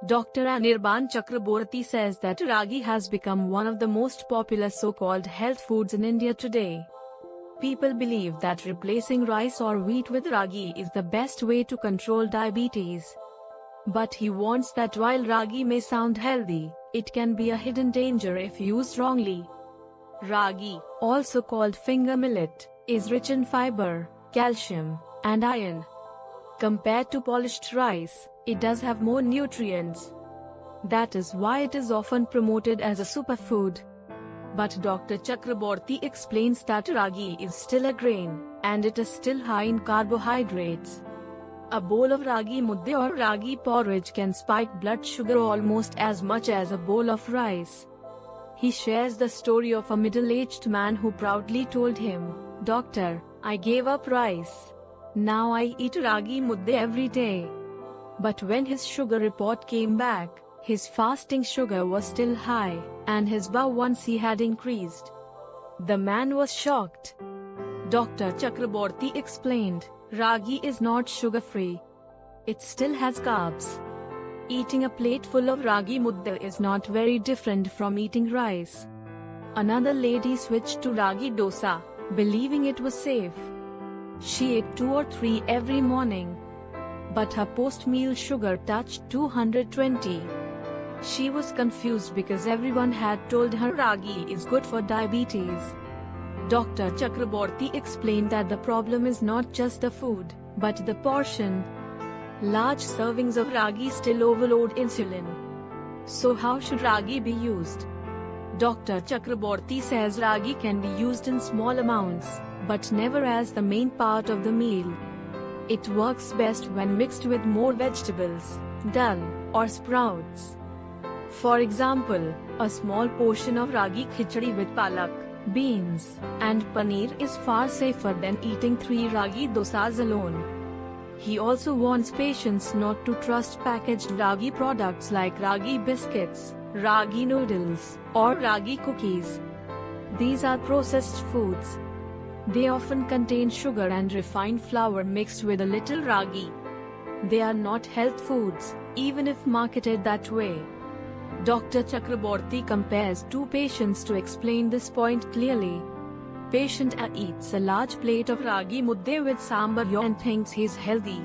Dr. Anirban Chakraborty says that ragi has become one of the most popular so-called health foods in India today. People believe that replacing rice or wheat with ragi is the best way to control diabetes. But he warns that while ragi may sound healthy, it can be a hidden danger if used wrongly. Ragi, also called finger millet, is rich in fiber, calcium, and iron. Compared to polished rice, it does have more nutrients. That is why it is often promoted as a superfood. But Dr. Chakraborty explains that ragi is still a grain, and it is still high in carbohydrates. A bowl of ragi mudde or ragi porridge can spike blood sugar almost as much as a bowl of rice. He shares the story of a middle-aged man who proudly told him, "Doctor, I gave up rice. Now I eat ragi mudde every day." But when his sugar report came back, his fasting sugar was still high, and his B1C had increased. The man was shocked. Dr. Chakraborty explained, ragi is not sugar-free. It still has carbs. Eating a plate full of ragi mudde is not very different from eating rice. Another lady switched to ragi dosa, believing it was safe. She ate 2 or 3 every morning. But her post-meal sugar touched 220. She was confused because everyone had told her ragi is good for diabetes. Dr. Chakraborty explained that the problem is not just the food, but the portion. Large servings of ragi still overload insulin. So how should ragi be used? Dr. Chakraborty says ragi can be used in small amounts, but never as the main part of the meal. It works best when mixed with more vegetables, dal, or sprouts. For example, a small portion of ragi khichdi with palak, beans, and paneer is far safer than eating 3 ragi dosas alone. He also warns patients not to trust packaged ragi products like ragi biscuits, ragi noodles, or ragi cookies. These are processed foods. They often contain sugar and refined flour mixed with a little ragi. They are not health foods, even if marketed that way. Dr. Chakraborty compares 2 patients to explain this point clearly. Patient A eats a large plate of ragi mudde with sambar and thinks he's healthy.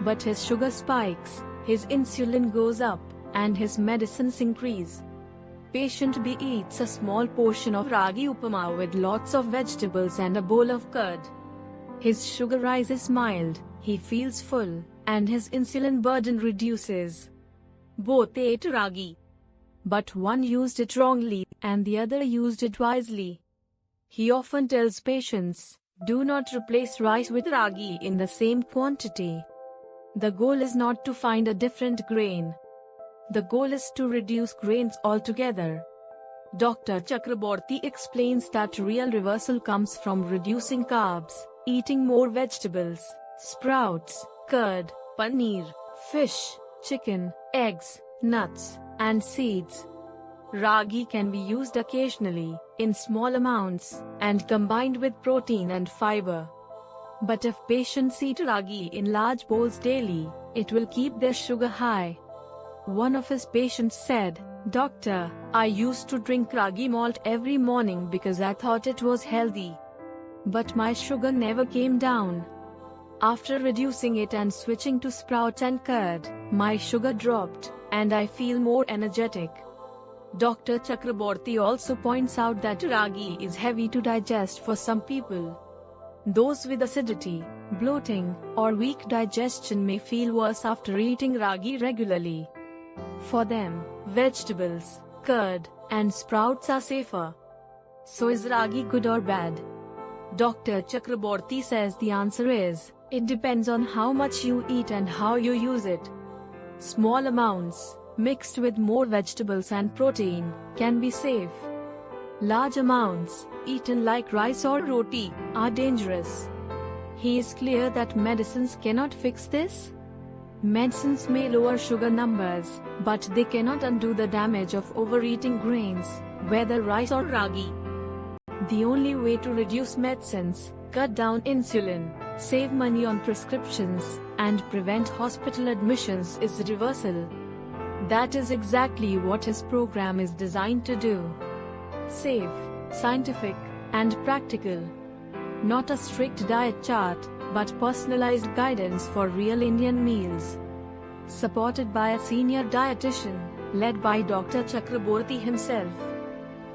But his sugar spikes, his insulin goes up, and his medicines increase. Patient B eats a small portion of ragi upama with lots of vegetables and a bowl of curd. His sugar rises mild, he feels full, and his insulin burden reduces. Both ate ragi. But one used it wrongly, and the other used it wisely. He often tells patients, do not replace rice with ragi in the same quantity. The goal is not to find a different grain. The goal is to reduce grains altogether. Dr. Chakraborty explains that real reversal comes from reducing carbs, eating more vegetables, sprouts, curd, paneer, fish, chicken, eggs, nuts, and seeds. Ragi can be used occasionally, in small amounts, and combined with protein and fiber. But if patients eat ragi in large bowls daily, it will keep their sugar high. One of his patients said, "Doctor, I used to drink ragi malt every morning because I thought it was healthy. But my sugar never came down. After reducing it and switching to sprouts and curd, my sugar dropped, and I feel more energetic." Dr. Chakraborty also points out that ragi is heavy to digest for some people. Those with acidity, bloating, or weak digestion may feel worse after eating ragi regularly. For them, vegetables, curd, and sprouts are safer. So is ragi good or bad? Dr. Chakraborty says the answer is, it depends on how much you eat and how you use it. Small amounts, mixed with more vegetables and protein, can be safe. Large amounts, eaten like rice or roti, are dangerous. He is clear that medicines cannot fix this. Medicines may lower sugar numbers, but they cannot undo the damage of overeating grains, whether rice or ragi. The only way to reduce medicines, cut down insulin, save money on prescriptions, and prevent hospital admissions is reversal. That is exactly what his program is designed to do. Safe, scientific, and practical. Not a strict diet chart, but personalized guidance for real Indian meals. Supported by a senior dietitian, led by Dr. Chakraborty himself.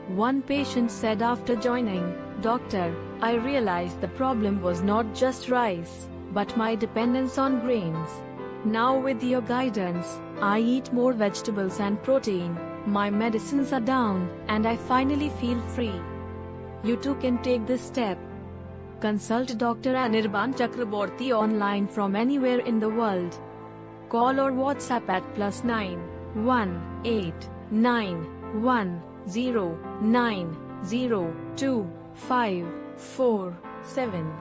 One patient said after joining, "Doctor, I realized the problem was not just rice, but my dependence on grains. Now with your guidance, I eat more vegetables and protein, my medicines are down, and I finally feel free." You too can take this step. Consult Dr. Anirban Chakraborty online from anywhere in the world. Call or WhatsApp at +9 1 8 9 1 0 9 0 2 5 4 7.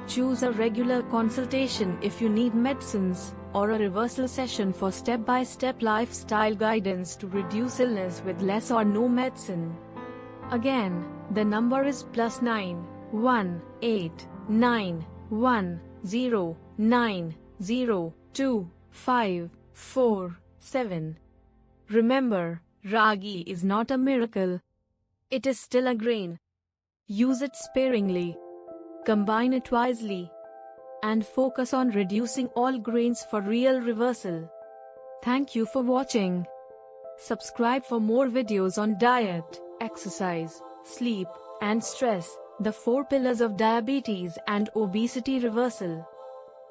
Choose a regular consultation if you need medicines, or a reversal session for step-by-step lifestyle guidance to reduce illness with less or no medicine. Again, the number is +9 1 8 9 1 0 9 0 2 5 4 7. Remember, ragi is not a miracle. It is still a grain. Use it sparingly. Combine it wisely. And focus on reducing all grains for real reversal. Thank you for watching. Subscribe for more videos on diet, exercise, sleep, and stress, the 4 pillars of diabetes and obesity reversal.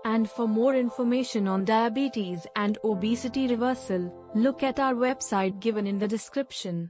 And for more information on diabetes and obesity reversal, look at our website given in the description.